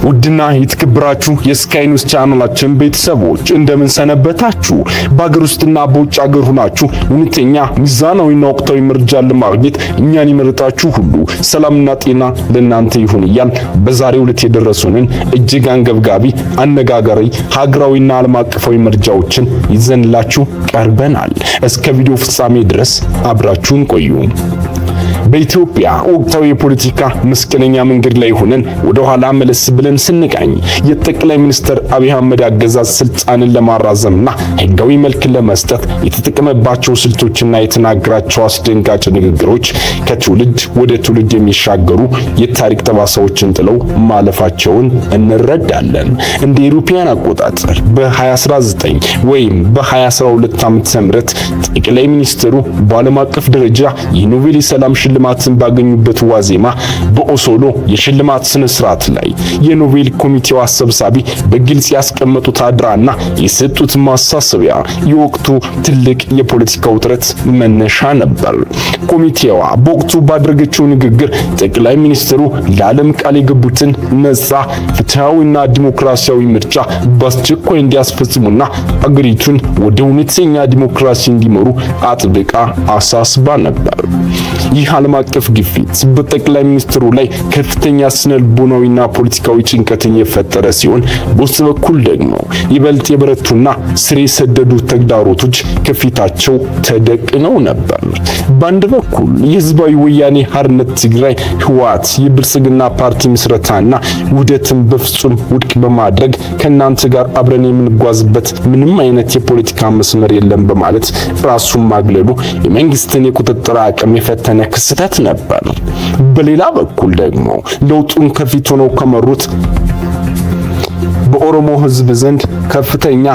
ውድና የተከበራችሁ የስካይ ኒውስ ቻናላችን ቤተሰቦች እንደምን ሰነበታችሁ? በአገር ውስጥና በውጭ ሀገር ሆናችሁ እውነተኛ ሚዛናዊና ወቅታዊ መረጃን ለማግኘት እኛን ይመረጣችሁ ሁሉ ሰላምና ጤና ለእናንተ ይሁን እያል በዛሬው ዕለት የደረሱንን እጅግ አንገብጋቢ፣ አነጋጋሪ ሀገራዊና ዓለም አቀፋዊ መረጃዎችን ይዘንላችሁ ቀርበናል። እስከ ቪዲዮ ፍጻሜ ድረስ አብራችሁን ቆዩ። በኢትዮጵያ ወቅታዊ የፖለቲካ መስቀለኛ መንገድ ላይ ሆነን ወደ ኋላ መለስ ብለን ስንቃኝ የጠቅላይ ሚኒስትር አብይ አህመድ አገዛዝ ስልጣንን ለማራዘምና ህጋዊ መልክ ለመስጠት የተጠቀመባቸው ስልቶችና የተናገራቸው አስደንጋጭ ንግግሮች ከትውልድ ወደ ትውልድ የሚሻገሩ የታሪክ ጠባሳዎችን ጥለው ማለፋቸውን እንረዳለን። እንደ ኢሮፒያን አቆጣጠር በ2019 ወይም በ2012 ዓ.ም ጠቅላይ ሚኒስትሩ በዓለም አቀፍ ደረጃ የኖቤል የሰላም ሽልማትን ባገኙበት ዋዜማ በኦስሎ የሽልማት ስነ ስርዓት ላይ የኖቤል ኮሚቴው አሰብሳቢ በግልጽ ያስቀመጡት አድራና የሰጡት ማሳሰቢያ የወቅቱ ትልቅ የፖለቲካ ውጥረት መነሻ ነበር። ኮሚቴዋ በወቅቱ ባደረገችው ንግግር ጠቅላይ ሚኒስትሩ ለዓለም ቃል የገቡትን ነጻ ፍትሃዊና ዲሞክራሲያዊ ምርጫ በአስቸኳይ እንዲያስፈጽሙና አገሪቱን ወደ እውነተኛ ዲሞክራሲ እንዲመሩ አጥብቃ አሳስባ ነበር። ይህ ዓለም አቀፍ ግፊት በጠቅላይ ሚኒስትሩ ላይ ከፍተኛ ስነልቦናዊና ፖለቲካዊ ጭንቀትን የፈጠረ ሲሆን በውስጥ በኩል ደግሞ ይበልጥ የበረቱና ስር የሰደዱ ተግዳሮቶች ከፊታቸው ተደቅነው ነበር። በአንድ በኩል የህዝባዊ ወያኔ ሓርነት ትግራይ ህወሓት የብልጽግና ፓርቲ ምስረታና ውህደትን በፍጹም ውድቅ በማድረግ ከእናንተ ጋር አብረን የምንጓዝበት ምንም አይነት የፖለቲካ መስመር የለም በማለት ራሱን ማግለሉ የመንግስትን የቁጥጥር አቅም የፈተነ ክስተት ነበር። በሌላ በኩል ደግሞ ለውጡን ከፊት ሆነው ከመሩት በኦሮሞ ህዝብ ዘንድ ከፍተኛ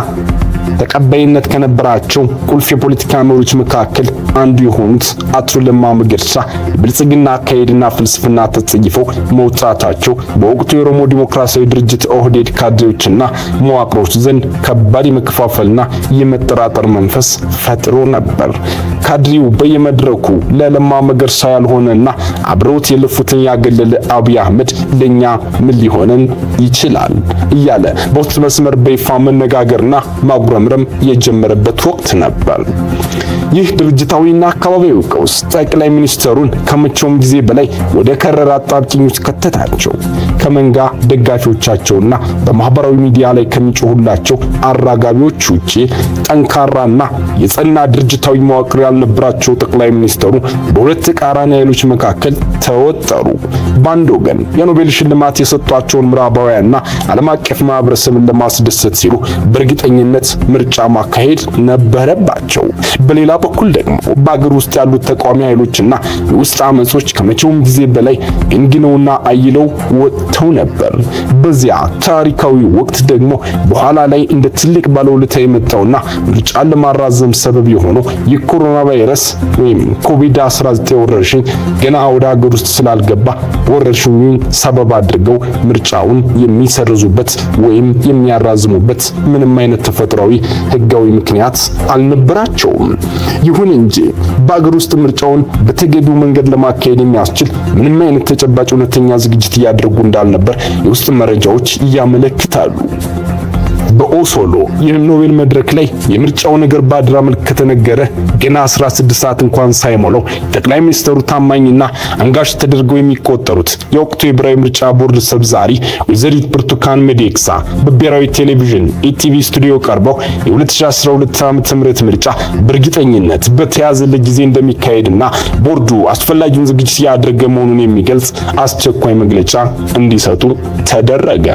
ተቀባይነት ከነበራቸው ቁልፍ የፖለቲካ መሪዎች መካከል አንዱ የሆኑት አቶ ለማ መገርሳ ብልጽግና አካሄድና ፍልስፍና ተጸይፈው መውጣታቸው በወቅቱ የኦሮሞ ዲሞክራሲያዊ ድርጅት ኦህዴድ ካድሬዎችና መዋቅሮች ዘንድ ከባድ የመከፋፈልና የመጠራጠር መንፈስ ፈጥሮ ነበር። ካድሬው በየመድረኩ ለለማ መገርሳ ያልሆነና አብረውት የለፉትን ያገለለ አብይ አህመድ ለኛ ምን ሊሆነን ይችላል እያለ በውስጥ መስመር በይፋ መነጋገርና ማጉረምረም የጀመረበት ወቅት ነበር። ይህ ድርጅታዊና አካባቢያዊ ቀውስ ጠቅላይ ሚኒስትሩን ከመቼውም ጊዜ በላይ ወደ ከረረ አጣብቂኝ ውስጥ ከተታቸው። ከመንጋ ደጋፊዎቻቸውና በማህበራዊ ሚዲያ ላይ ከሚጮሁላቸው አራጋቢዎች ውጪ ጠንካራና የጸና ድርጅታዊ መዋቅር ያልነበራቸው ጠቅላይ ሚኒስትሩ በሁለት ተቃራኒ ኃይሎች መካከል ተወጠሩ። በአንድ ወገን የኖቤል ሽልማት የሰጧቸውን ምዕራባውያንና ዓለም አቀፍ ማህበረሰብን ለማስደሰት ሲሉ በእርግጠኝነት ምርጫ ማካሄድ ነበረባቸው። በሌላ በኩል ደግሞ በአገር ውስጥ ያሉት ተቃዋሚ ኃይሎችና የውስጥ አመጾች ከመቼውም ጊዜ በላይ ገንግነውና አይለው ወጥተው ነበር። በዚያ ታሪካዊ ወቅት ደግሞ በኋላ ላይ እንደ ትልቅ ባለውለታ የመጣውና ምርጫን ለማራዘም ሰበብ የሆነው የኮሮና ቫይረስ ወይም ኮቪድ-19 ወረርሽኝ ገና ወደ አገር ውስጥ ስላልገባ ወረርሽኙን ሰበብ አድርገው ምርጫውን የሚሰርዙበት ወይም የሚያራዝሙበት ምንም አይነት ተፈጥሯዊ ህጋዊ ምክንያት አልነበራቸውም። ይሁን እንጂ በአገር ውስጥ ምርጫውን በተገቢው መንገድ ለማካሄድ የሚያስችል ምንም አይነት ተጨባጭ እውነተኛ ዝግጅት እያደረጉ እንዳልነበር የውስጥ መረጃዎች ያመለክታሉ። በኦስሎ የኖቤል መድረክ ላይ የምርጫው ነገር ባድራ መልክ ከተነገረ ገና 16 ሰዓት እንኳን ሳይሞላው ጠቅላይ ሚኒስትሩ ታማኝና አንጋሽ ተደርገው የሚቆጠሩት የወቅቱ የብሔራዊ ምርጫ ቦርድ ሰብሳቢ ወይዘሪት ብርቱካን ሚደቅሳ በብሔራዊ ቴሌቪዥን ኢቲቪ ስቱዲዮ ቀርበው የ2012 ዓ.ም ምርጫ በእርግጠኝነት በተያዘለት ጊዜ እንደሚካሄድና ቦርዱ አስፈላጊውን ዝግጅት ያደረገ መሆኑን የሚገልጽ አስቸኳይ መግለጫ እንዲሰጡ ተደረገ።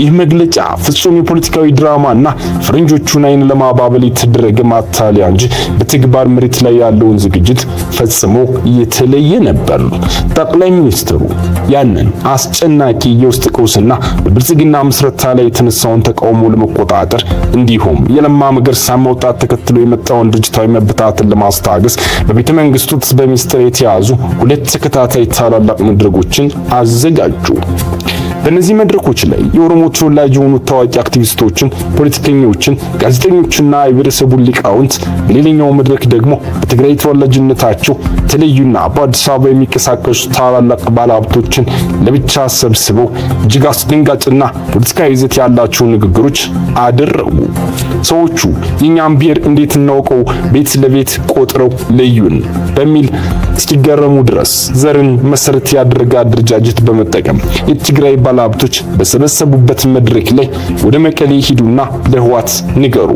ይህ መግለጫ ፍጹም የፖለቲካዊ ድራማና ፈረንጆቹን አይን ለማባበል የተደረገ ማታለያ እንጂ በተግባር መሬት ላይ ያለውን ዝግጅት ፈጽሞ የተለየ ነበር። ጠቅላይ ሚኒስትሩ ያንን አስጨናቂ የውስጥ ቀውስና በብልጽግና ምስረታ ላይ የተነሳውን ተቃውሞ ለመቆጣጠር እንዲሁም የለማ መገርሳ መውጣት ተከትሎ የመጣውን ድርጅታዊ መበታተን ለማስታገስ በቤተ መንግስቱ በሚስጥር የተያዙ ሁለት ተከታታይ ታላላቅ መድረኮችን አዘጋጁ። በእነዚህ መድረኮች ላይ የኦሮሞ ተወላጅ የሆኑ ታዋቂ አክቲቪስቶችን፣ ፖለቲከኞችን፣ ጋዜጠኞችና የብሔረሰቡን ሊቃውንት፣ በሌላኛው መድረክ ደግሞ በትግራይ ተወላጅነታቸው የተለዩና በአዲስ አበባ የሚንቀሳቀሱ ታላላቅ ባለሀብቶችን ለብቻ ሰብስበው እጅግ አስደንጋጭና ፖለቲካዊ ይዘት ያላቸው ንግግሮች አደረጉ። ሰዎቹ የኛን ብሔር እንዴት እናውቀው ቤት ለቤት ቆጥረው ለዩን በሚል እስኪገረሙ ድረስ ዘርን መሰረት ያደረገ አደረጃጀት በመጠቀም የትግራይ ባለሀብቶች በሰበሰቡበት መድረክ ላይ ወደ መቀሌ ሂዱና ለህዋት ንገሩ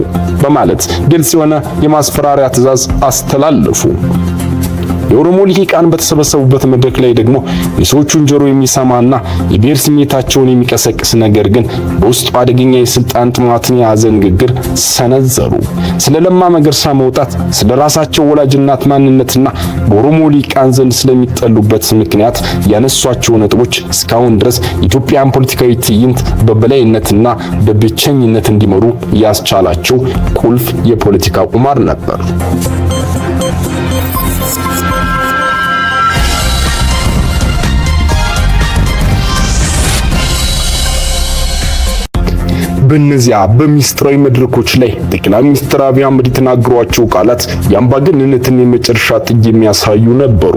በማለት ግልጽ የሆነ የማስፈራሪያ ትዕዛዝ አስተላለፉ። የኦሮሞ ልሂቃን በተሰበሰቡበት መድረክ ላይ ደግሞ የሰዎቹን ጆሮ የሚሰማና የብሔር ስሜታቸውን የሚቀሰቅስ ነገር ግን በውስጡ አደገኛ የስልጣን ጥማትን የያዘ ንግግር ሰነዘሩ። ስለ ለማ መገርሳ መውጣት፣ ስለ ራሳቸው ወላጅ እናት ማንነትና በኦሮሞ ልሂቃን ዘንድ ስለሚጠሉበት ምክንያት ያነሷቸው ነጥቦች እስካሁን ድረስ የኢትዮጵያን ፖለቲካዊ ትዕይንት በበላይነትና በብቸኝነት እንዲመሩ ያስቻላቸው ቁልፍ የፖለቲካ ቁማር ነበር። በእነዚያ በሚስጥራዊ መድረኮች ላይ ጠቅላይ ሚኒስትር አብይ አህመድ የተናገሯቸው ቃላት የአምባገነንነትን የመጨረሻ ጥግ የሚያሳዩ ነበሩ።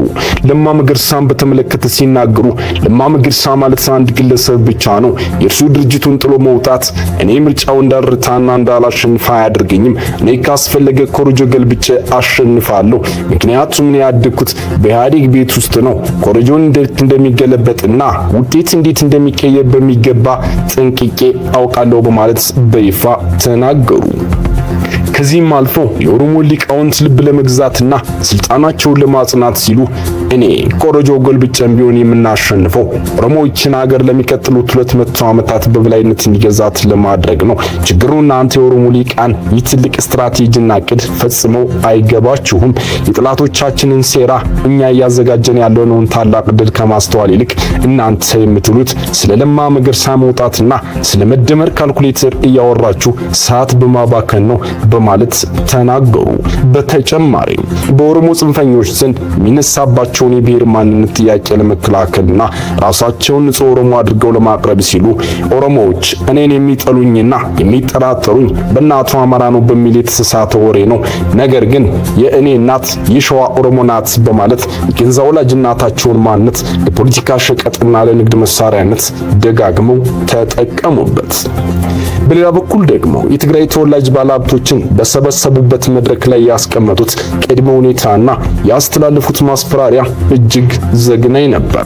ለማ መገርሳን በተመለከተ ሲናገሩ ለማ መገርሳ ማለት አንድ ግለሰብ ብቻ ነው። የእርሱ ድርጅቱን ጥሎ መውጣት እኔ ምርጫው እንዳልረታና እንዳላሸንፍ አያደርገኝም። እኔ ካስፈለገ ኮረጆ ገልብጬ አሸንፋለሁ። ምክንያቱም እኔ ያደግኩት በኢህአዴግ ቤት ውስጥ ነው። ኮረጆን እንዴት እንደሚገለበጥና ውጤት እንዴት እንደሚቀየር በሚገባ ጠንቅቄ አውቃለሁ ማለት በይፋ ተናገሩ። ከዚህም አልፎ የኦሮሞ ሊቃውንት ልብ ለመግዛትና ስልጣናቸውን ለማጽናት ሲሉ እኔ ኮረጆ ጎልብጨም ቢሆን የምናሸንፈው ኦሮሞዎችን ሀገር ለሚቀጥሉት 200 ዓመታት በበላይነት እንዲገዛት ለማድረግ ነው። ችግሩ እናንተ የኦሮሞ ሊቃን ይህ ትልቅ ስትራቴጂና ዕቅድ ፈጽመው አይገባችሁም። የጥላቶቻችንን ሴራ እኛ እያዘጋጀን ያለውን ታላቅ ድል ከማስተዋል ይልቅ እናንተ የምትሉት ስለ ለማ መገርሳ መውጣትና ስለ መደመር ካልኩሌተር እያወራችሁ ሰዓት በማባከን ነው ማለት ተናገሩ። በተጨማሪም በኦሮሞ ጽንፈኞች ዘንድ የሚነሳባቸውን የብሔር ማንነት ጥያቄ ለመከላከልና ራሳቸውን ንጹህ ኦሮሞ አድርገው ለማቅረብ ሲሉ ኦሮሞዎች እኔን የሚጠሉኝና የሚጠራጠሩኝ በእናቱ አማራ ነው በሚል የተሳሳተ ወሬ ነው። ነገር ግን የእኔ እናት የሸዋ ኦሮሞ ናት በማለት የገዛ ወላጅ እናታቸውን ማንነት ለፖለቲካ ሸቀጥና ለንግድ መሳሪያነት ደጋግመው ተጠቀሙበት። በሌላ በኩል ደግሞ የትግራይ ተወላጅ ባለሀብቶችን በሰበሰቡበት መድረክ ላይ ያስቀመጡት ቅድመ ሁኔታና ያስተላለፉት ማስፈራሪያ እጅግ ዘግናኝ ነበር።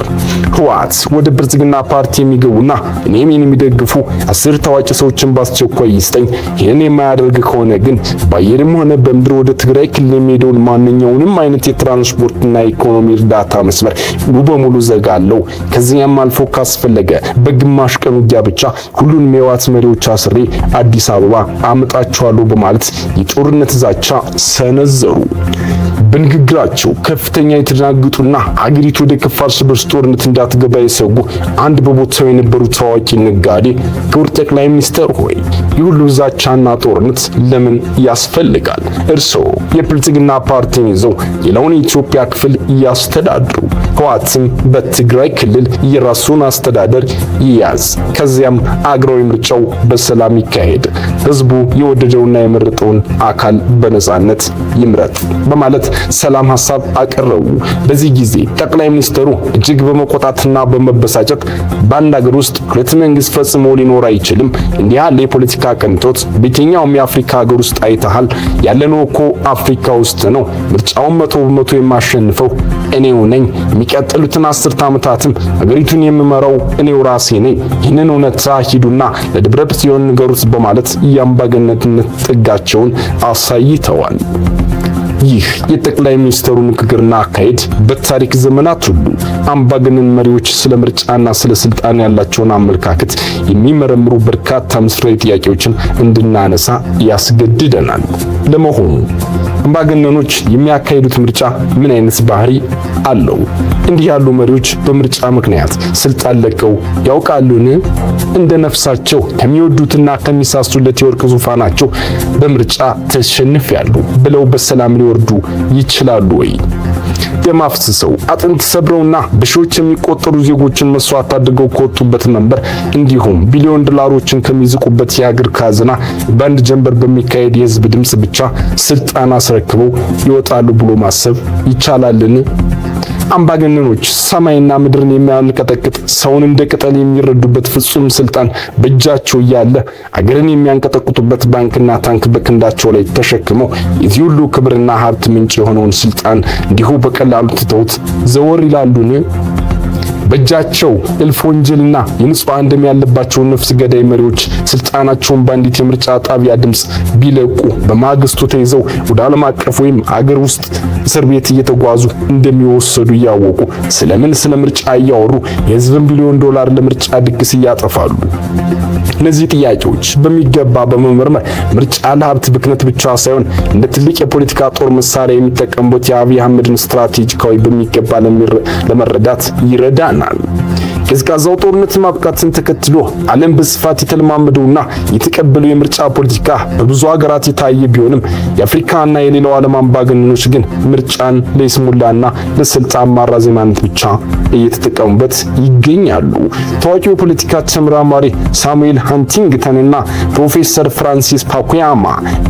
ህወሓት ወደ ብልጽግና ፓርቲ የሚገቡና እኔም የሚደግፉ 10 ታዋቂ ሰዎችን በአስቸኳይ ይስጠኝ፣ ይህን የማያደርግ ከሆነ ግን በአየርም ሆነ በምድር ወደ ትግራይ ክልል የሚሄደውን ማንኛውንም አይነት የትራንስፖርትና የኢኮኖሚ እርዳታ መስመር ሙሉ በሙሉ ዘጋለው። ከዚያም አልፎ ካስፈለገ በግማሽ ቀን ውጊያ ብቻ ሁሉንም የህወሓት መሪዎች አስሬ አዲስ አበባ አመጣቸዋለሁ በማለት የጦርነት ዛቻ ሰነዘሩ። በንግግራቸው ከፍተኛ የተደናገጡና አገሪቱ ወደ ከፋ እርስ በርስ ጦርነት እንዳትገባ የሰጉ አንድ በቦታው የነበሩ ታዋቂ ነጋዴ ክቡር ጠቅላይ ሚኒስትር ሆይ የሁሉ ዛቻና ጦርነት ለምን ያስፈልጋል? እርስዎ የብልጽግና ፓርቲን ይዘው ሌላውን የኢትዮጵያ ክፍል ያስተዳድሩ። ህወሓትም በትግራይ ክልል የራሱን አስተዳደር ይያዝ። ከዚያም አገራዊ ምርጫው በሰላም ይካሄድ። ህዝቡ የወደደውና የመረጠውን አካል በነጻነት ይምረጥ በማለት ሰላም ሐሳብ አቀረቡ። በዚህ ጊዜ ጠቅላይ ሚኒስትሩ እጅግ በመቆጣትና በመበሳጨት በአንድ ሀገር ውስጥ ሁለት መንግስት ፈጽሞ ሊኖር አይችልም፣ እንዲህ ያለ የፖለቲካ ቅንጦት በየትኛውም የአፍሪካ ሀገር ውስጥ አይተሃል? ያለነው እኮ አፍሪካ ውስጥ ነው። ምርጫውን 100% የማሸንፈው እኔው ነኝ። የሚቀጥሉትን 10 ዓመታትም ሀገሪቱን የምመራው እኔው ራሴ ነኝ። ይህንን እውነታ ሂዱና ለደብረ ጽዮን ንገሩት በማለት የአምባገነንነት ጥጋቸውን አሳይተዋል። ይህ የጠቅላይ ሚኒስትሩ ንግግርና አካሄድ በታሪክ ዘመናት ሁሉ አምባገነን መሪዎች ስለ ምርጫና ስለ ስልጣን ያላቸውን አመለካከት የሚመረምሩ በርካታ ምስጢራዊ ጥያቄዎችን እንድናነሳ ያስገድደናል። ለመሆኑ አምባገነኖች የሚያካሂዱት ምርጫ ምን አይነት ባህሪ አለው? እንዲህ ያሉ መሪዎች በምርጫ ምክንያት ስልጣን ለቀው ያውቃሉን? እንደ ነፍሳቸው ከሚወዱትና ከሚሳሱለት የወርቅ ዙፋናቸው በምርጫ ተሸንፈዋል ብለው በሰላም ሊወርዱ ይችላሉ ወይ? ደም አፍስሰው አጥንት ሰብረውና በሺዎች የሚቆጠሩ ዜጎችን መስዋዕት አድርገው ከወጡበት መንበር እንዲሁም ቢሊዮን ዶላሮችን ከሚዝቁበት የሀገር ካዝና በአንድ ጀንበር በሚካሄድ የህዝብ ድምጽ ብቻ ስልጣን አስረክበው ይወጣሉ ብሎ ማሰብ ይቻላልን? አምባገነኖች ሰማይና ምድርን የሚያንቀጠቅጥ ሰውን እንደ ቅጠል የሚረዱበት ፍጹም ስልጣን በእጃቸው እያለ አገርን የሚያንቀጠቅጡበት ባንክና ታንክ በክንዳቸው ላይ ተሸክመው የዚህ ሁሉ ክብርና ሀብት ምንጭ የሆነውን ስልጣን እንዲሁ በቀላሉ ትተውት ዘወር ይላሉን? በእጃቸው እልፍ ወንጀልና የንጹሃን ደም ያለባቸው ነፍስ ገዳይ መሪዎች ስልጣናቸውን በአንዲት የምርጫ ጣቢያ ድምጽ ቢለቁ በማግስቱ ተይዘው ወደ ዓለም አቀፍ ወይም አገር ውስጥ እስር ቤት እየተጓዙ እንደሚወሰዱ እያወቁ ስለምን ስለ ምርጫ እያወሩ የህዝብን ቢሊዮን ዶላር ለምርጫ ድግስ እያጠፋሉ? እነዚህ ጥያቄዎች በሚገባ በመመርመር ምርጫ ለሀብት ብክነት ብቻ ሳይሆን እንደ ትልቅ የፖለቲካ ጦር መሳሪያ የሚጠቀሙበት የአብይ አህመድን ስትራቴጂካዊ በሚገባ ለመረዳት ይረዳናል። ቀዝቃዛው ጦርነት ማብቃትን ተከትሎ ዓለም በስፋት የተለማመደውና የተቀበለው የምርጫ ፖለቲካ በብዙ ሀገራት የታየ ቢሆንም የአፍሪካና የሌላው ዓለም አምባገነኖች ግን ምርጫን ለይስሙላና ለስልጣን ማራዘሚያነት ብቻ እየተጠቀሙበት ይገኛሉ። ታዋቂው የፖለቲካ ተመራማሪ ሳሙኤል ሃንቲንግተንና ፕሮፌሰር ፍራንሲስ ፓኩያማ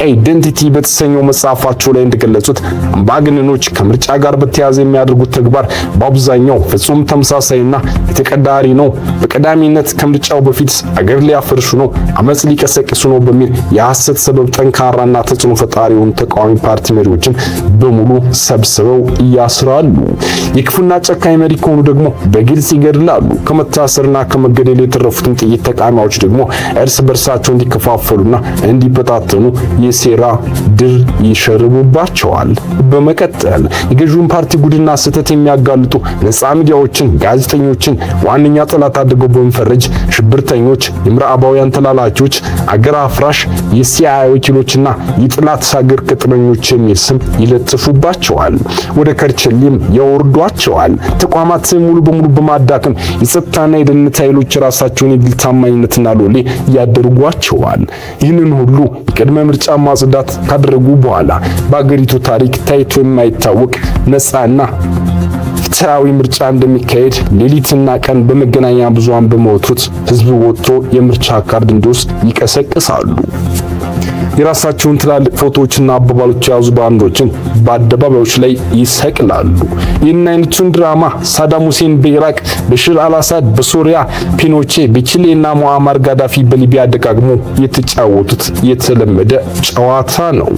አይደንቲቲ በተሰኘው መጽሐፋቸው ላይ እንደገለጹት አምባገነኖች ከምርጫ ጋር በተያያዘ የሚያደርጉት ተግባር በአብዛኛው ፍጹም ተመሳሳይና የተቀዳሪ ነው። በቀዳሚነት ከምርጫው በፊት አገር ሊያፈርሱ ነው፣ አመጽ ሊቀሰቅሱ ነው በሚል የሐሰት ሰበብ ጠንካራና ተጽዕኖ ፈጣሪውን ተቃዋሚ ፓርቲ መሪዎችን በሙሉ ሰብስበው ያስራሉ። የክፉና ጨካኝ መሪ ከሆኑ ደግሞ በግልጽ ይገድላሉ። ከመታሰርና ከመገደል የተረፉትን ጥቂት ተቃዋሚዎች ደግሞ እርስ በርሳቸው እንዲከፋፈሉና እንዲበታተኑ የሴራ ድር ይሸርቡባቸዋል። በመቀጠል የገዢውን ፓርቲ ጉድና ስህተት የሚያጋልጡ ነፃ ሚዲያዎችን፣ ጋዜጠኞችን ዋነኛ ጠላት አድርገው በመፈረጅ ሽብርተኞች፣ የምዕራባውያን ተላላኪዎች፣ አገር አፍራሽ የሲአይኤ ወኪሎችና የጥላት ሀገር ቅጥረኞች የሚል ስም ይለጥፉባቸዋል። ወደ ከርቸሌም ያወርዷቸዋል። ተቋማትን ሙሉ በሙሉ በማዳከም የጸጥታና የደህንነት ኃይሎች ራሳቸውን የግል ታማኝነትና ሎሌ ያደርጓቸዋል። ይህንን ሁሉ የቅድመ ምርጫ ማጽዳት ካደረጉ በኋላ በአገሪቱ ታሪክ ታይቶ የማይታወቅ ነፃና ፍትሃዊ ምርጫ እንደሚካሄድ ሌሊትና ቀን በመገናኛ ብዙሃን በመወቱት ህዝብ ወጥቶ የምርጫ ካርድ እንዲወስድ ይቀሰቅሳሉ። የራሳቸውን ትላልቅ ፎቶዎችና አባባሎች የያዙ ባንዶችን በአደባባዮች ላይ ይሰቅላሉ። ይህን አይነቱን ድራማ ሳዳም ሁሴን በኢራቅ፣ በሽር አልአሳድ በሶሪያ፣ ፒኖቼ በቺሌና ሙአመር ጋዳፊ በሊቢያ ደጋግሞ የተጫወቱት የተለመደ ጨዋታ ነው።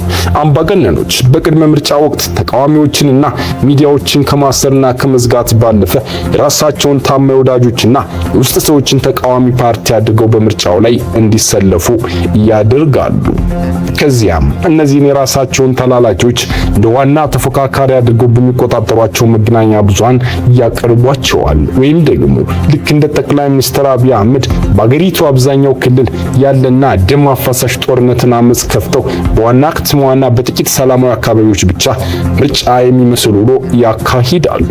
አምባገነኖች በቅድመ ምርጫ ወቅት ተቃዋሚዎችንና ሚዲያዎችን ከማሰርና ከመዝጋት ባለፈ የራሳቸውን ታማኝ ወዳጆችና የውስጥ ሰዎችን ተቃዋሚ ፓርቲ አድርገው በምርጫው ላይ እንዲሰለፉ ያደርጋሉ። ከዚያም እነዚህን የራሳቸውን ተላላኪዎች እንደ ዋና ተፎካካሪ አድርገው በሚቆጣጠሯቸው መገናኛ ብዙሃን ያቀርቧቸዋል። ወይም ደግሞ ልክ እንደ ጠቅላይ ሚኒስትር አብይ አህመድ በአገሪቱ አብዛኛው ክልል ያለና ደም አፋሳሽ ጦርነትና አመጽ ከፍተው በዋና ከተማዋና በጥቂት ሰላማዊ አካባቢዎች ብቻ ምርጫ የሚመስል ውሎ ያካሂዳሉ።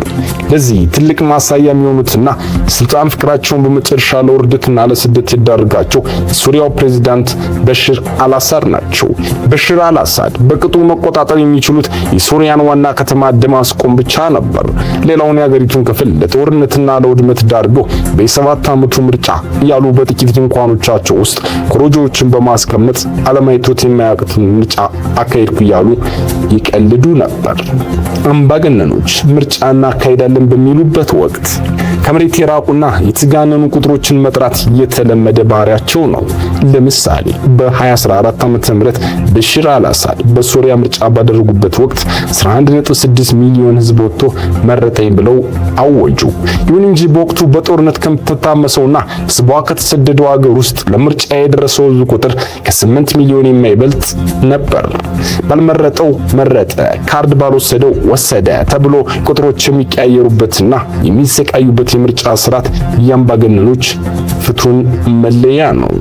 ለዚህ ትልቅ ማሳያ የሚሆኑትና ስልጣን ፍቅራቸውን በመጨረሻ ለውርደትና ለስደት ይዳርጋቸው ሱሪያው ፕሬዝዳንት በሽር አልአሳድ ናቸው። በሽር አልአሳድ በቅጡ መቆጣጠር የሚችሉት የሶሪያን ዋና ከተማ ደማስቆን ብቻ ነበር። ሌላውን የሀገሪቱን ክፍል ለጦርነትና ለውድመት ዳርገው በ7 ዓመቱ ምርጫ ያሉ በጥቂት ድንኳኖቻቸው ውስጥ ኮሮጆዎችን በማስቀመጥ አለማይቶት የማያውቁትን ምርጫ አካሄድኩ እያሉ ይቀልዱ ነበር። አምባገነኖች ምርጫ እናካሄዳለን በሚሉበት ወቅት ከመሬት የራቁና የተጋነኑ ቁጥሮችን መጥራት የተለመደ ባህሪያቸው ነው። ለምሳሌ በ2014 ዓመተ ምህረት በሽር አልአሳድ በሶሪያ ምርጫ ባደረጉበት ወቅት 11.6 ሚሊዮን ህዝብ ወጥቶ መረጠኝ ብለው አወጁ። ይሁን እንጂ በወቅቱ በጦርነት ከምትታመሰውና ህዝቧ ከተሰደደው ሀገር ውስጥ ለምርጫ የደረሰው ህዝብ ቁጥር ከ8 ሚሊዮን የማይበልጥ ነበር። ባልመረጠው መረጠ፣ ካርድ ባልወሰደው ወሰደ ተብሎ ቁጥሮች የሚቀያየሩበትና የሚሰቃዩበት የምርጫ ስርዓት የአምባገነኖች ፍቱን መለያ ነው።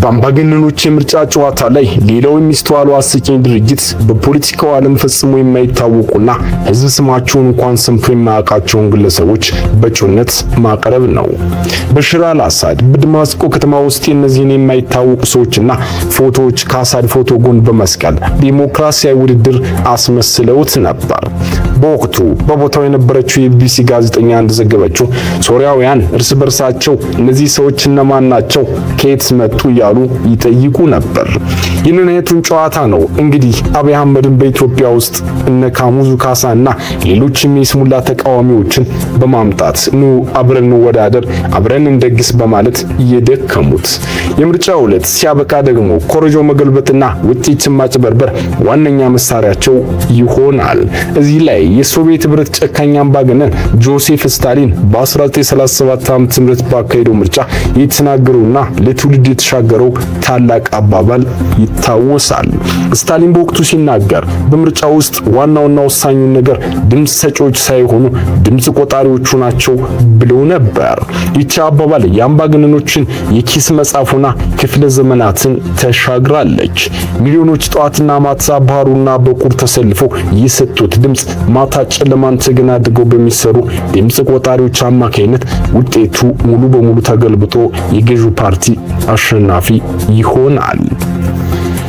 በአምባገነኖች የምርጫ ጨዋታ ላይ ሌላው የሚስተዋለው አስቂኝ ድርጊት በፖለቲካው ዓለም ፈጽሞ የማይታወቁና ሕዝብ ስማቸውን እንኳን ሰምቶ የማያውቃቸውን ግለሰቦች በእጩነት ማቅረብ ነው። በሽር አልአሳድ በደማስቆ ከተማ ውስጥ የእነዚህን የማይታወቁ ሰዎችና ፎቶዎች ከአሳድ ፎቶ ጎን በመስቀል ዲሞክራሲያዊ ውድድር አስመስለውት ነበር። በወቅቱ በቦታው የነበረችው የቢቢሲ ጋዜጠኛ እንደዘገበችው ሶሪያውያን እርስ በርሳቸው እነዚህ ሰዎች እነማን ናቸው፣ ከየት መጡ እያሉ ይጠይቁ ነበር። ይህንን አይነቱን ጨዋታ ነው እንግዲህ አብይ አህመድን በኢትዮጵያ ውስጥ እነ ካሙዙ ካሳና ሌሎችም የስሙላ ተቃዋሚዎችን በማምጣት ኑ አብረን እንወዳደር፣ አብረን እንደግስ በማለት እየደከሙት። የምርጫው ዕለት ሲያበቃ ደግሞ ኮረጆ መገልበጥና ውጤት ማጭበርበር ዋነኛ መሳሪያቸው ይሆናል። እዚህ ላይ የሶቪየት ህብረት ጨካኝ አምባገነን ጆሴፍ ስታሊን በ1937 ዓ.ም ባካሄደው ምርጫ የተናገሩና ለትውልድ የተሻገረው ታላቅ አባባል ይታወሳል። ስታሊን በወቅቱ ሲናገር በምርጫ ውስጥ ዋናውና ወሳኙ ነገር ድምጽ ሰጪዎች ሳይሆኑ ድምጽ ቆጣሪዎቹ ናቸው ብለው ነበር። ይቺ አባባል የአምባገነኖችን የኪስ መጻፉና ክፍለ ዘመናትን ተሻግራለች። ሚሊዮኖች ጠዋትና ማታ ባህሩና በቁር ተሰልፈው የሰጡት ድምጽ ማታ ጨለማን ተገን አድርገው በሚሰሩ ድምጽ ቆጣሪዎች አማካይነት ውጤቱ ሙሉ በሙሉ ተገልብጦ የገዢው ፓርቲ አሸናፊ ይሆናል።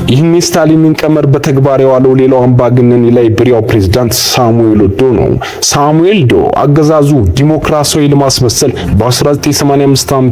ይህን የስታሊንን ቀመር በተግባር የዋለው ሌላው አምባገነን የላይቤሪያው ፕሬዝዳንት ሳሙኤል ዶ ነው። ሳሙኤል ዶ አገዛዙ ዲሞክራሲያዊ ለማስመሰል በ1985 ዓ.ም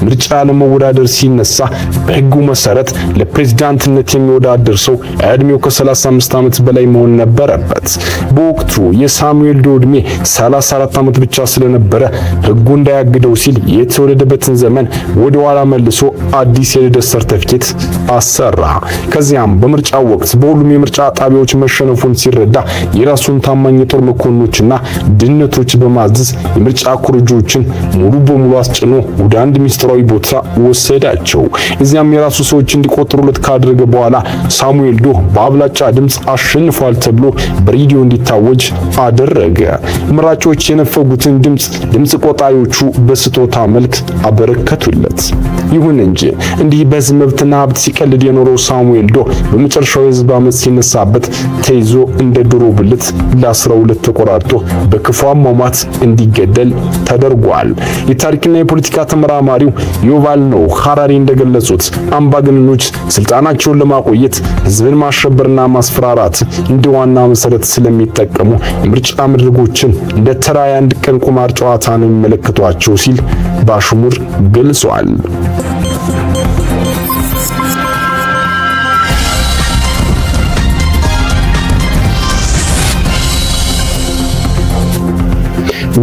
ምርጫ ለመወዳደር ሲነሳ በሕጉ መሰረት ለፕሬዝዳንትነት የሚወዳደር ሰው እድሜው ከ35 ዓመት በላይ መሆን ነበረበት። በወቅቱ የሳሙኤል ዶ እድሜ 34 ዓመት ብቻ ስለነበረ ሕጉ እንዳያግደው ሲል የተወለደበትን ዘመን ወደ ኋላ መልሶ አዲስ የልደት ሰርተፊኬት አሰራ። ከዚያም በምርጫው ወቅት በሁሉም የምርጫ ጣቢያዎች መሸነፉን ሲረዳ የራሱን ታማኝ የጦር መኮንኖችና ድህነቶች በማዘዝ የምርጫ ኮረጆችን ሙሉ በሙሉ አስጭኖ ወደ አንድ ሚስጥራዊ ቦታ ወሰዳቸው። እዚያም የራሱ ሰዎች እንዲቆጥሩለት ካደረገ በኋላ ሳሙኤል ዶ በአብላጫ ድምጽ አሸንፏል ተብሎ በሬዲዮ እንዲታወጅ አደረገ። መራጮች የነፈጉትን ድምጽ ቆጣሪዎቹ በስጦታ መልክ አበረከቱለት። ይሁን እንጂ እንዲህ በሕዝብ መብትና ሀብት ሲቀልድ የኖረው ሳሙኤል ዶ በመጨረሻው የሕዝብ አመጽ ሲነሳበት ተይዞ እንደ ድሮ ብልት ለ12 ተቆራርጦ በክፉ አሟሟት እንዲገደል ተደርጓል። የታሪክና የፖለቲካ ተመራማሪው ዩቫል ኖ ሃራሪ እንደገለጹት አምባገነኖች ስልጣናቸውን ለማቆየት ሕዝብን ማሸበርና ማስፈራራት እንደ ዋና መሰረት ስለሚጠቀሙ የምርጫ መድረኮችን እንደ ተራ የአንድ ቀን ቁማር ጨዋታ ነው የሚመለከቷቸው ሲል በአሽሙር ገልጿል።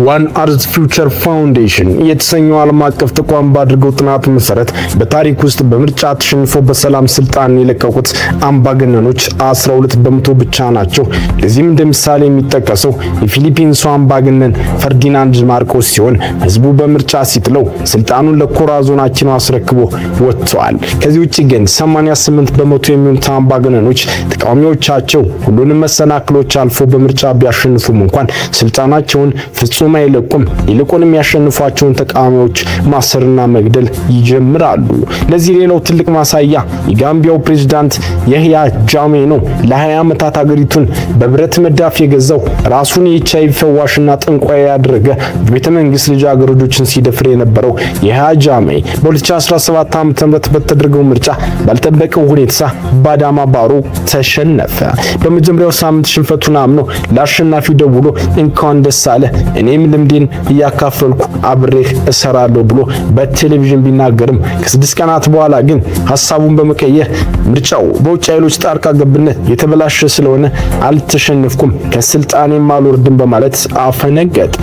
ዋን አርዝ ፊውቸር ፋውንዴሽን የተሰኘው ዓለም አቀፍ ተቋም ባደረገው ጥናት መሰረት በታሪክ ውስጥ በምርጫ ተሸንፎ በሰላም ስልጣን የለቀቁት አምባገነኖች 12 በመቶ ብቻ ናቸው። ለዚህም እንደ ምሳሌ የሚጠቀሰው የፊሊፒንሱ አምባገነን ፈርዲናንድ ማርኮስ ሲሆን ህዝቡ በምርጫ ሲጥለው ስልጣኑን ለኮራዞናኪኖ አስረክቦ ወጥቷል። ከዚህ ውጪ ግን 88 በመቶ የሚሆኑት አምባገነኖች ተቃዋሚዎቻቸው ሁሉንም መሰናክሎች አልፎ በምርጫ ቢያሸንፉም እንኳን ስልጣናቸውን ፍጹም አይለቁም። ይልቁንም ያሸንፏቸውን ተቃዋሚዎች ማሰርና መግደል ይጀምራሉ። ለዚህ ሌላው ትልቅ ማሳያ የጋምቢያው ፕሬዝዳንት የህያ ጃሜ ነው። ለ20 ዓመታት ሀገሪቱን በብረት መዳፍ የገዛው ራሱን የኤችአይቪ ፈዋሽና ጠንቋይ ያደረገ በቤተ መንግስት ልጃገረዶችን ሲደፍር የነበረው የህያ ጃሜ በ2017 ዓ.ም በተደረገው ምርጫ ባልጠበቀው ሁኔታ ባዳማ ባሮ ተሸነፈ። በመጀመሪያው ሳምንት ሽንፈቱን አምኖ ለአሸናፊው ደውሎ እንኳን ደስ አለ እኔም ልምዴን እያካፈልኩ አብሬህ እሰራለሁ ብሎ በቴሌቪዥን ቢናገርም ከ6 ቀናት በኋላ ግን ሐሳቡን በመቀየር ምርጫው በውጭ ኃይሎች ጣልቃ ገብነት የተበላሸ ስለሆነ አልተሸነፍኩም፣ ከስልጣኔም አልወርድም በማለት አፈነገጠ።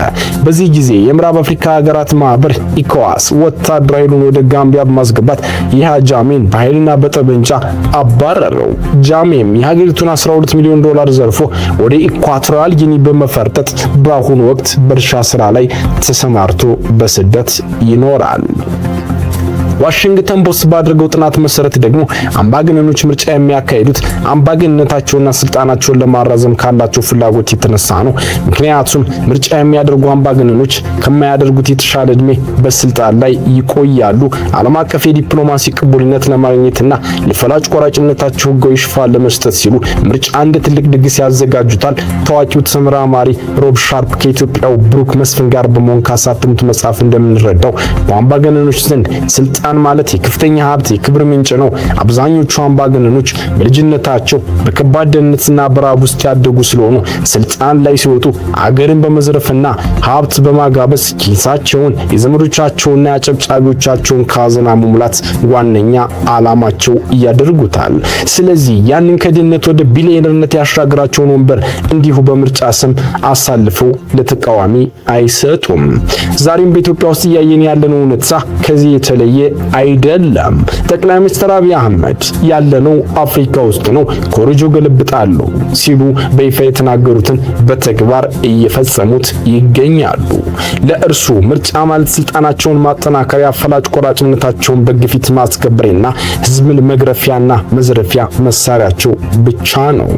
በዚህ ጊዜ የምዕራብ አፍሪካ ሀገራት ማህበር ኢኮዋስ ወታደራዊ ኃይሉን ወደ ጋምቢያ በማስገባት የሃ ጃሜን በኃይልና በጠበንጃ አባረረው። ጃሜም የሀገሪቱን 12 ሚሊዮን ዶላር ዘርፎ ወደ ኢኳቶሪያል ጊኒ በመፈርጠጥ በአሁኑ ወቅት በእርሻ ስራ ላይ ተሰማርቶ በስደት ይኖራል። ዋሽንግተን ፖስት ባደረገው ጥናት መሰረት ደግሞ አምባገነኖች ምርጫ የሚያካሂዱት አምባገነንነታቸውና ስልጣናቸውን ለማራዘም ካላቸው ፍላጎት የተነሳ ነው። ምክንያቱም ምርጫ የሚያደርጉ አምባገነኖች ከማያደርጉት የተሻለ እድሜ በስልጣን ላይ ይቆያሉ። ዓለም አቀፍ የዲፕሎማሲ ቅቡልነት ለማግኘትና ለፈላጭ ቆራጭነታቸው ህጋዊ ሽፋን ለመስጠት ሲሉ ምርጫ እንደ ትልቅ ድግስ ያዘጋጁታል። ታዋቂው ተመራማሪ ሮብ ሻርፕ ከኢትዮጵያው ብሩክ መስፍን ጋር በመሆን ካሳተሙት መጽሐፍ እንደምንረዳው በአምባገነኖች ዘንድ ስልጣን ማለት የከፍተኛ ሀብት የክብር ምንጭ ነው። አብዛኞቹ አምባገነኖች በልጅነታቸው በከባድ ድህነትና በረሃብ ውስጥ ያደጉ ስለሆኑ ስልጣን ላይ ሲወጡ አገርን በመዝረፍና ሀብት በማጋበስ ኪሳቸውን የዘመዶቻቸውና ያጨብጫቢዎቻቸውን ካዝና መሙላት ዋነኛ ዓላማቸው ያደርጉታል። ስለዚህ ያንን ከድህነት ወደ ቢሊዮነርነት ያሻግራቸውን ወንበር እንዲሁ በምርጫ ስም አሳልፈው ለተቃዋሚ አይሰጡም። ዛሬም በኢትዮጵያ ውስጥ እያየን ያለነው እውነታ ከዚህ የተለየ አይደለም። ጠቅላይ ሚኒስትር አብይ አህመድ ያለነው አፍሪካ ውስጥ ነው፣ ኮረጆ ገለብጣለሁ ሲሉ በይፋ የተናገሩትን በተግባር እየፈጸሙት ይገኛሉ። ለእርሱ ምርጫ ማለት ስልጣናቸውን ማጠናከሪያ፣ ፈላጭ ቆራጭነታቸውን በግፊት ማስከበርና ህዝብን መግረፊያና መዝረፊያ መሳሪያቸው ብቻ ነው።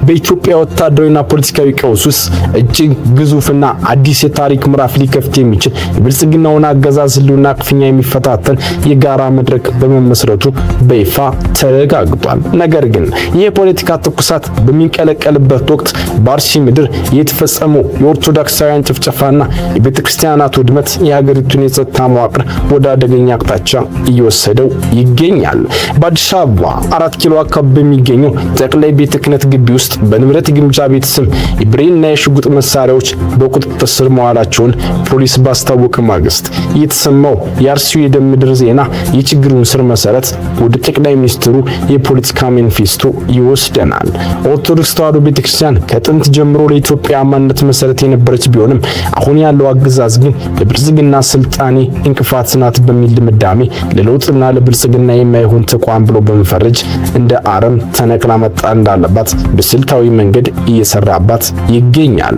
በኢትዮጵያ ወታደራዊና ፖለቲካዊ ቀውስ ውስጥ እጅግ ግዙፍና አዲስ የታሪክ ምዕራፍ ሊከፍት የሚችል የብልጽግናውን አገዛዝ ህልውና ክፉኛ የሚፈታተን የጋራ መድረክ በመመስረቱ በይፋ ተረጋግጧል። ነገር ግን ይህ የፖለቲካ ትኩሳት በሚንቀለቀልበት ወቅት በአርሲ ምድር የተፈጸመው የኦርቶዶክሳውያን ጭፍጨፋና የቤተ ክርስቲያናት ውድመት የሀገሪቱን የጸጥታ መዋቅር ወደ አደገኛ አቅጣጫ እየወሰደው ይገኛል። በአዲስ አበባ 4 ኪሎ አካባቢ በሚገኘው ጠቅላይ ቤተ ክህነት ግቢ ውስጥ በንብረት ግምጃ ቤት ስም የብሬንና የሽጉጥ መሳሪያዎች በቁጥጥር ስር መዋላቸውን ፖሊስ ባስታወቀ ማግስት የተሰማው የአርሲው የደም ምድር ዜና የችግሩን ስር መሰረት ወደ ጠቅላይ ሚኒስትሩ የፖለቲካ ማኒፌስቶ ይወስደናል። ኦርቶዶክስ ተዋሕዶ ቤተክርስቲያን ከጥንት ጀምሮ ለኢትዮጵያ ማንነት መሰረት የነበረች ቢሆንም አሁን ያለው አገዛዝ ግን ለብልጽግና ስልጣኔ እንቅፋት ናት በሚል ድምዳሜ ለለውጥና ለብልጽግና የማይሆን ተቋም ብሎ በመፈረጅ እንደ አረም ተነቅላ መጣ እንዳለባት በስልታዊ መንገድ እየሰራባት ይገኛል።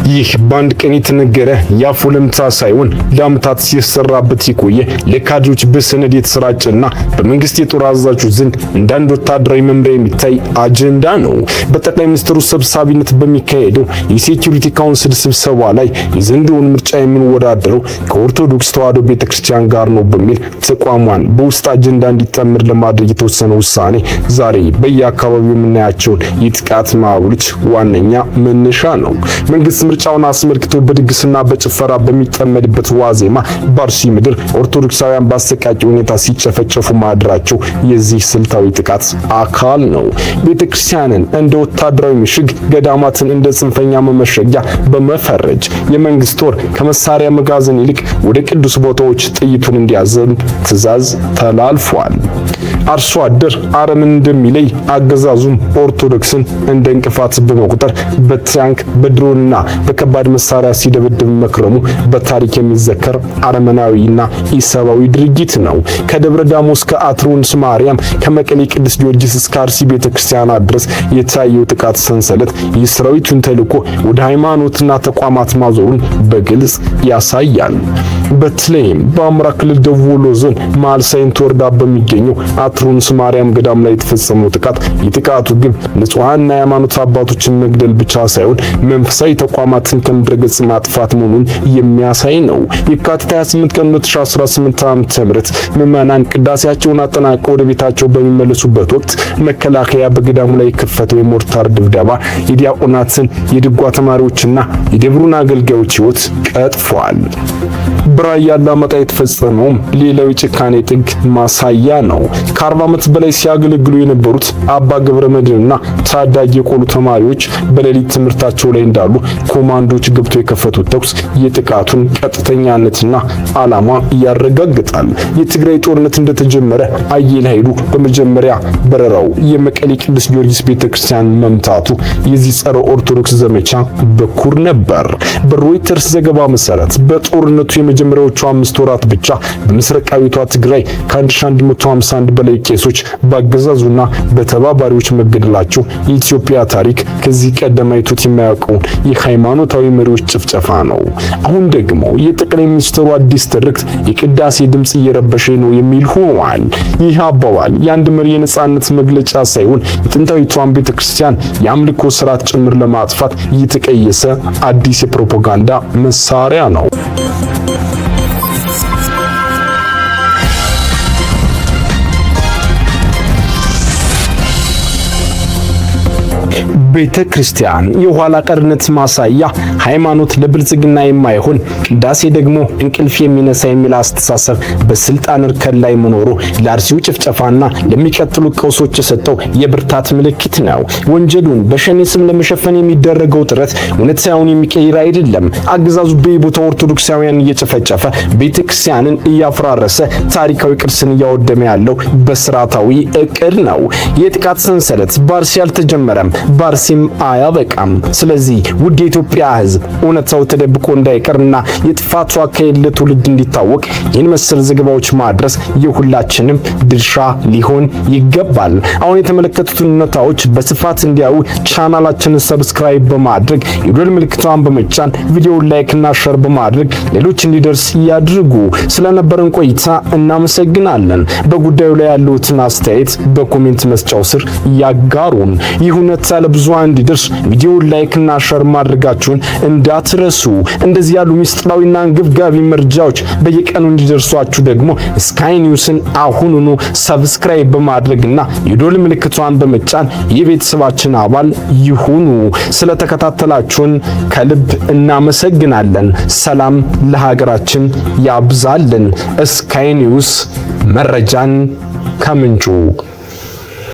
ይህ በአንድ ቀን የተነገረ የአፍ ወለምታ ሳይሆን ለዓመታት ሲሰራበት የቆየ ለካድሬዎች በሰነድ የተሰራጨና በመንግስት የጦር አዛዦች ዘንድ እንደ አንድ ወታደራዊ መምሪያ የሚታይ አጀንዳ ነው። በጠቅላይ ሚኒስትሩ ሰብሳቢነት በሚካሄደው የሴኩሪቲ ካውንስል ስብሰባ ላይ የዘንድሮውን ምርጫ የምንወዳደረው ከኦርቶዶክስ ተዋሕዶ ቤተክርስቲያን ጋር ነው በሚል ተቋሟን በውስጥ አጀንዳ እንዲጠምር ለማድረግ የተወሰነ ውሳኔ ዛሬ በየአካባቢው የምናያቸውን የጥቃት ማዕበሎች ዋነኛ መነሻ ነው። መንግስት ምርጫውን አስመልክቶ በድግስና በጭፈራ በሚጠመድበት ዋዜማ በአርሲ ምድር ኦርቶዶክሳውያን በአሰቃቂ ሁኔታ ሲጨፈጨፉ ማድራቸው የዚህ ስልታዊ ጥቃት አካል ነው። ቤተክርስቲያንን እንደ ወታደራዊ ምሽግ፣ ገዳማትን እንደ ጽንፈኛ መመሸጊያ በመፈረጅ የመንግስት ጦር ከመሳሪያ መጋዘን ይልቅ ወደ ቅዱስ ቦታዎች ጥይቱን እንዲያዘንብ ትዕዛዝ ተላልፏል። አርሶ አደር አረምን እንደሚለይ አገዛዙም ኦርቶዶክስን እንደ እንቅፋት በመቁጠር በታንክ በድሮንና በከባድ መሳሪያ ሲደበድብ መክረሙ በታሪክ የሚዘከር አረመናዊና ኢሰባዊ ድርጊት ነው። ከደብረ ዳሞ እስከ አትሮንስ ማርያም፣ ከመቀሌ ቅዱስ ጊዮርጊስ እስከ አርሲ ቤተክርስቲያናት ድረስ የታየው ጥቃት ሰንሰለት የሰራዊቱን ተልዕኮ ወደ ሃይማኖትና ተቋማት ማዞሩን በግልጽ ያሳያል። በተለይም በአማራ ክልል ደቡብ ወሎ ዞን መሃል ሳይንት ወረዳ በሚገኘው አትሮንስ ማርያም ገዳም ላይ የተፈጸመው ጥቃት የጥቃቱ ግብ ንጹሃንና የሃይማኖት አባቶችን መግደል ብቻ ሳይሆን መንፈሳዊ ተቋማትን ከምድረገጽ ማጥፋት መሆኑን የሚያሳይ ነው። የካቲት 28 ቀን 2018 ዓ.ም ምዕመናን ቅዳሴያቸውን አጠናቀው ወደ ቤታቸው በሚመለሱበት ወቅት መከላከያ በገዳሙ ላይ የከፈተው የሞርታር ድብደባ የዲያቆናትን፣ የድጓ ተማሪዎችና የደብሩን አገልጋዮች ሕይወት ቀጥፏል። በራያ አላማጣ የተፈጸመውም ሌላው የጭካኔ ጥግ ማሳያ ነው። ከ40 ዓመት በላይ ሲያገለግሉ የነበሩት አባ ገብረ መድህንና ታዳጊ የቆሉ ተማሪዎች በሌሊት ትምህርታቸው ላይ እንዳሉ ኮማንዶች ገብተው የከፈቱት ተኩስ የጥቃቱን ቀጥተኛነትና ዓላማ ያረጋግጣል። የትግራይ ጦርነት እንደተጀመረ አየለ ኃይሉ በመጀመሪያ በረራው የመቀሌ ቅዱስ ጊዮርጊስ ቤተክርስቲያን መምታቱ የዚህ ጸረ ኦርቶዶክስ ዘመቻ በኩር ነበር። በሮይተርስ ዘገባ መሰረት በጦርነቱ በመጀመሪያዎቹ 5 ወራት ብቻ በምስራቃዊቷ ትግራይ ከ1151 በላይ ቄሶች በአገዛዙና በተባባሪዎች መገደላቸው የኢትዮጵያ ታሪክ ከዚህ ቀደም አይቶት የማያውቀውን የሃይማኖታዊ መሪዎች ጭፍጨፋ ነው። አሁን ደግሞ የጠቅላይ ሚኒስትሩ አዲስ ትርክት የቅዳሴ ድምጽ እየረበሸ ነው የሚል ሆኗል። ይህ አባባል የአንድ መሪ የነጻነት መግለጫ ሳይሆን የጥንታዊቷን ቤተክርስቲያን የአምልኮ ስርዓት ጭምር ለማጥፋት እየተቀየሰ አዲስ የፕሮፓጋንዳ መሳሪያ ነው። ቤተ ክርስቲያን የኋላ ቀርነት ማሳያ፣ ሃይማኖት ለብልጽግና የማይሆን ቅዳሴ ደግሞ እንቅልፍ የሚነሳ የሚል አስተሳሰብ በስልጣን እርከን ላይ መኖሩ ለአርሲው ጭፍጨፋና ለሚቀጥሉ ቀውሶች የሰጠው የብርታት ምልክት ነው። ወንጀሉን በሸኔ ስም ለመሸፈን የሚደረገው ጥረት እውነታውን የሚቀይር አይደለም። አገዛዙ በቦታው ኦርቶዶክሳውያን እየጨፈጨፈ ቤተ ክርስቲያንን እያፈራረሰ ታሪካዊ ቅርስን እያወደመ ያለው በስርዓታዊ እቅድ ነው። የጥቃት ሰንሰለት በአርሲ አልተጀመረም፣ በአርሲም አያበቃም። ስለዚህ ውድ የኢትዮጵያ ሕዝብ እውነታው ተደብቆ እንዳይቀርና የጥፋቱ አካሄድ ለትውልድ እንዲታወቅ ይህን መሰል ዘገባዎች ማድረስ የሁላችንም ድርሻ ሊሆን ይገባል። አሁን የተመለከቱትን እውነታዎች በስፋት እንዲያዩ ቻናላችንን ሰብስክራይብ በማድረግ የደወል ምልክቷን በመጫን ቪዲዮውን ላይክና ሸር በማድረግ ሌሎች እንዲደርስ ያድርጉ። ስለነበረን ቆይታ እናመሰግናለን። በጉዳዩ ላይ ያሉትን አስተያየት በኮሜንት መስጫው ስር ያጋሩን። ይህ እውነታ ለብዙሃን እንዲደርስ ቪዲዮውን ላይክና ሸር ማድረጋችሁን እንዳትረሱ። እንደዚህ ያሉ ሚስጥራዊና አንገብጋቢ መረጃዎች በየቀኑ እንዲደርሷችሁ ደግሞ ስካይ ኒውስን አሁኑኑ ሰብስክራይብ በማድረግና የደወል ምልክቷን በመጫን የቤተሰባችን አባል ይሁኑ። ስለተከታተላችሁን ከልብ እናመሰግናለን። ሰላም ለሀገራችን ያብዛልን። ስካይ ኒውስ መረጃን ከምንጩ